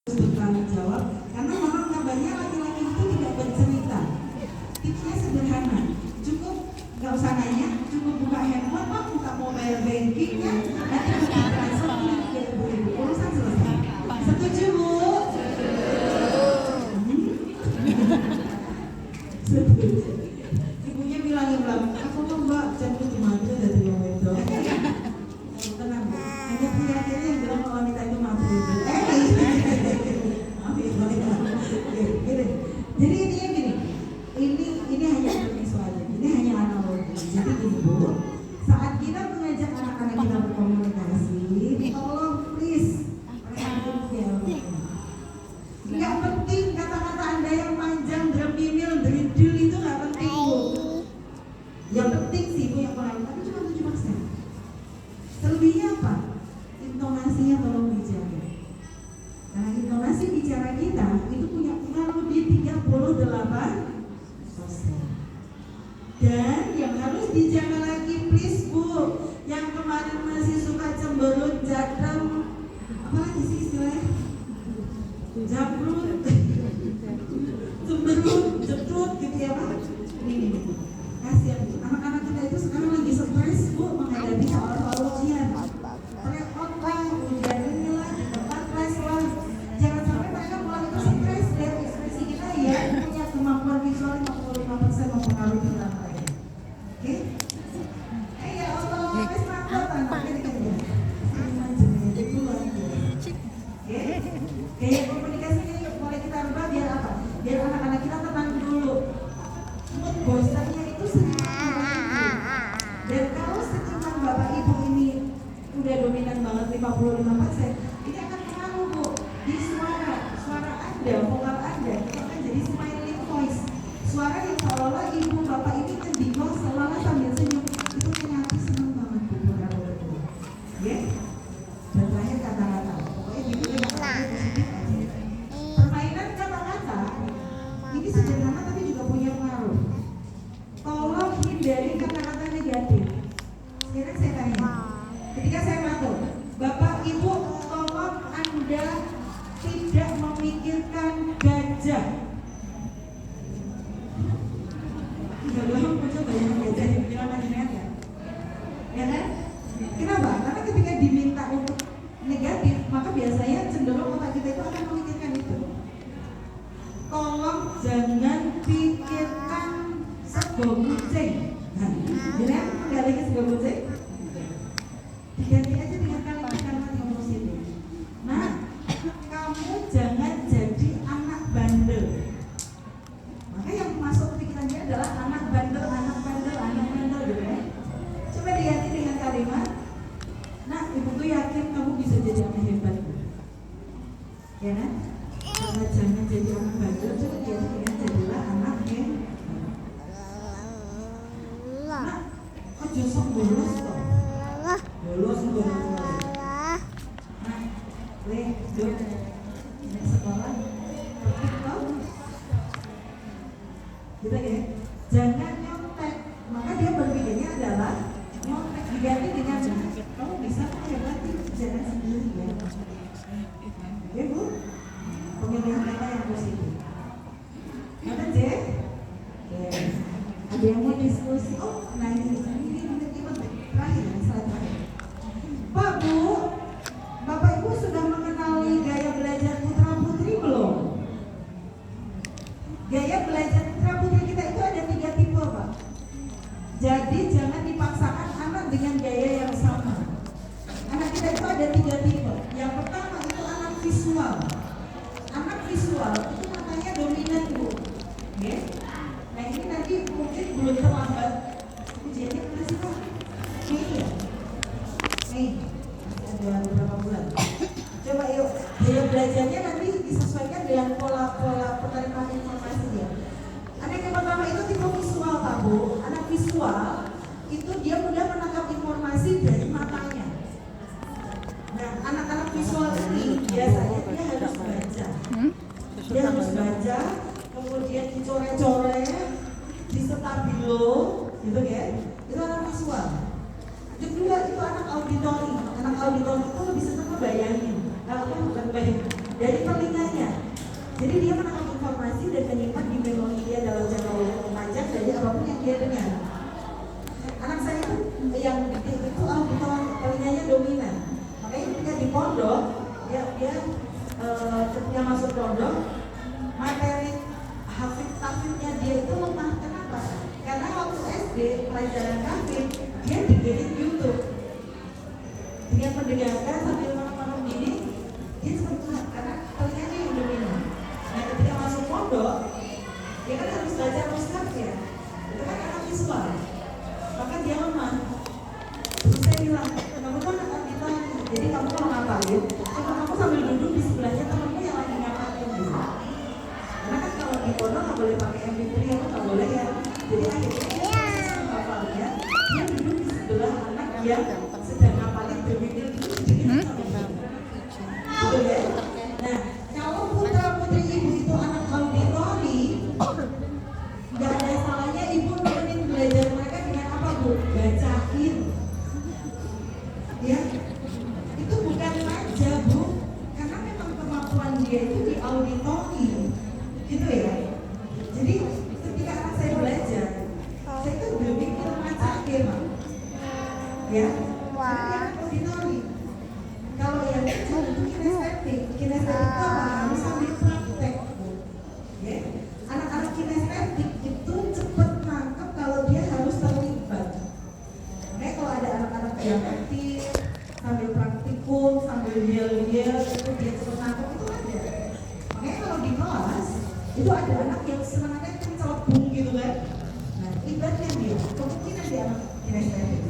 bertanggung jawab, karena memang kabarnya laki-laki itu tidak bercerita. Tipsnya sederhana, cukup nggak usah nanya, cukup buka handphone, pak buka mobile bankingnya, nanti kita transfer ke ibu-ibu, urusan selesai. Setuju bu? Setuju. Ibunya bilang, aku tuh mbak jantung dimana dari yang itu. Tenang bu, hanya pria-pria yang bilang kalau wanita itu mampu. Jadi intinya gini, ini hanya visual aja, ini hanya analogi. Jadi gini bu, saat kita mengajak anak-anak kita berkomunikasi, tolong please nggak penting kata-kata anda yang panjang, dremimil, dridil itu nggak penting bu. Yang penting sih bu yang paling, tapi cuma 7%. Selebihnya apa? Intonasinya tolong dijaga. Nah, intonasi bicara kita itu punya pengaruh di 38%. Dan yang harus dijaga lagi please bu, yang kemarin masih suka cemberut, jadam, apa lagi sih istilahnya? Jabrut, cemberut, jetrut gitu ya pak. Ini kasihan bu, anak-anak kita itu sekarang lagi stres bu menghadapi soal-soal ujian. Repot lah, ujian ini lah, di tempat les lah. Jangan sampai mereka mulai itu stres dari ekspresi kita ya, punya kemampuan visual 55% mempengaruhi kita mereka. Oke? Ya Allah, wes mantap anaknya dikasih. Sama jenis itu lagi. Oke? Gaya komunikasinya yuk mulai kita rubah biar apa? Biar anak-anak kita tenang dulu. Mood bosannya itu sedikit. Dan kalau setiap bapak ibu ini udah dominan banget 55%, ini akan pengaruh bu di suara anda, vokal anda, itu akan jadi smiling voice, suara yang seolah-olah ibu bapak ini mendikau seolah-olah sambil senyum. Itu kayaknya aku seneng banget bu kalau berdua, ya. Dan terakhir kata-kata, pokoknya gitu ya kata-kata positif aja. Permainan kata-kata ini sederhana tapi juga punya pengaruh. Tolong hindari kata-kata negatif. Sekarang saya tanya, ketika saya matur, bapak ibu tolong anda tidak memikirkan gajah. Tidak belum muncul banyak gajah yang bilang ya, ya kan? Kenapa? Karena ketika diminta untuk negatif, maka biasanya cenderung otak kita itu akan memikirkan itu. Tolong jangan pikirkan sego kucing. Nah, gimana? Nggak lagi sego kucing? Diganti aja dengan kalimat-kalimat yang positif. Nah, kamu jangan jadi anak bandel. Maka yang masuk ke pikiran dia adalah anak bandel gitu ya. Coba diganti dengan kalimat, nah ibu tuh yakin kamu bisa jadi anak hebat. Ya kan? Karena jangan jadi anak bandel, coba diganti dengan jadilah anak yang nah, kok josok bolos kok? Bolos. Nah, dok, naik sekolah, pergi kau, gitu ya. Jangan nyontek, maka dia berpikirnya adalah nyontek, diganti dengan kamu bisa melewati jalan sendiri ya. Ya bu, pemilihan kata yang positif. Kata J, ada yang mau diskusi? Oh, nah ini terakhir, slide terakhir. Pak Bu, Bapak Ibu sudah mengenali gaya belajar putra putri belum? Gaya belajar putra putri kita itu ada 3 tipe Pak. Jadi jangan dipaksakan anak dengan gaya yang sama. Anak kita itu ada 3 tipe. Yang pertama itu anak visual. Anak visual itu matanya dominan Bu. Okay? Nah ini nanti mungkin belum terlambat. Ujiannya mana sih Pak? Mei ya? Mei. Ada beberapa bulan. Coba yuk, gaya belajarnya nanti disesuaikan dengan pola-pola penerimaan informasi ya. Anak yang pertama itu tipe visual Pak Bu. Anak visual itu dia mudah menangkap informasi dari matanya. Nah, anak-anak visual ini biasanya dia harus baca. Dia harus baca, kemudian dicoret-coret, distabilo, gitu ya. Itu anak visual. Yang kedua itu anak auditori. Anak auditori itu lebih senang ngebayangin. Kalau bukan bayang, dari telinganya. Jadi dia menangkap informasi dan menyimpan di memori dia dalam jangka waktu panjang dari apapun yang dia dengar. Anak saya itu yang itu auditor telinganya dominan. Makanya ketika di pondok, dia ketika masuk pondok, materi hafidnya dia itu lemah. Kenapa? Karena waktu SD pelajaran hafid dia dikirim YouTube. Dia mendengarkan sambil malam-malam gini, dia seperti karena telinganya yang dominan. Nah ketika masuk pondok, dia kan harus belajar mushaf ya. Itu kan anak visual, maka dia lemah. Terus saya bilang, kamu kan anak kita, jadi kamu kalau ngapalin, coba kamu sambil duduk di sebelahnya temanmu yang lagi ngapalin gitu. Karena kan kalau di pondok nggak boleh pakai MP3, aku nggak boleh ya. Jadi akhirnya proses menghafalnya, dia duduk di sebelah anak yang sedang ngapalin berpikir itu sedikit gitu ya. Nah, kalau putra putri ibu itu anak auditori, nggak ada salahnya ibu nemenin belajar mereka dengan apa bu? Bacain, ya. Itu bukan aja bu, karena memang kemampuan dia itu di auditori, gitu ya. Jadi ketika anak saya belajar, saya itu berpikir bacain, ya. Auditori. Kalau yang kecil itu kinestetik itu apa? Harus sambil praktek, ya. Anak-anak kinestetik itu cepat nangkep kalau dia harus terlibat. Makanya kalau ada anak-anak yang aktif sambil praktikum, sambil yel-yel, itu dia cepat nangkep itu ada. Makanya kalau di kelas itu ada anak yang semangatnya celebung gitu kan. Nah, libatkan dia, kemungkinan dia anak kinestetik.